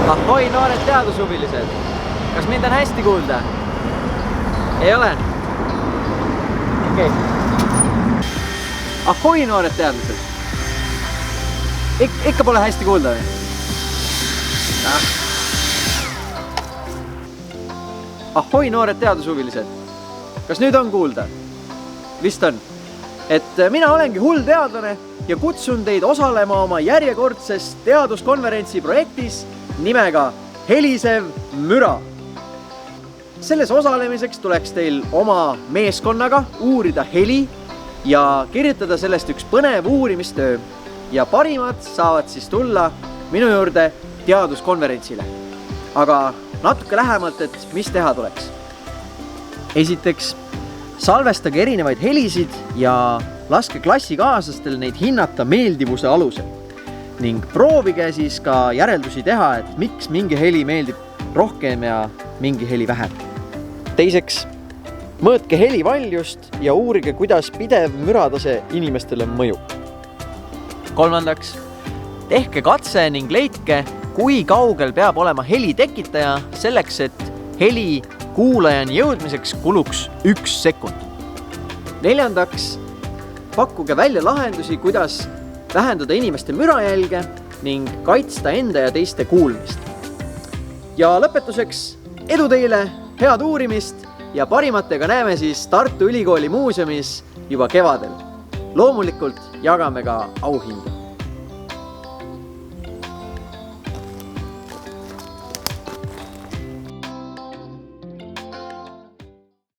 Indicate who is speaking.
Speaker 1: Ahoi noored teadushuvilised! Kas mind on hästi kuulda? Ei ole? Okei. Ahoi noored teadlased! Ikka pole hästi kuulda või? Ahoi noored teadushuvilised! Kas nüüd on kuulda? Vist on. Et mina olengi hull teadlane ja kutsun teid osalema oma järjekordses teaduskonverentsi projektis nimega Helisev müra. Selles osalemiseks tuleks teil oma meeskonnaga uurida heli ja kirjutada sellest üks põnev uurimistöö. Ja parimad saavad siis tulla minu juurde teaduskonverentsile. Aga natuke lähemalt, et mis teha tuleks. Esiteks, salvestage erinevaid helisid ja laske klassikaaslastel neid hinnata meeldivuse alusel. Ning proovige siis ka järeldusi teha, et miks mingi heli meeldib rohkem ja mingi heli vähem. Teiseks, mõõtke heli valjust ja uurige, kuidas pidev müratase inimestele mõjub. Kolmandaks, tehke katse ning leidke, kui kaugel peab olema heli tekitaja selleks, et heli kuulajani jõudmiseks kuluks 1 sekund. Neljandaks, pakkuge välja lahendusi, kuidas vähendada inimeste mürajälge ning kaitsta enda ja teiste kuulmist. Ja lõpetuseks edu teile, head uurimist ja parimatega näeme siis Tartu Ülikooli muuseumis juba kevadel. Loomulikult jagame ka auhindu.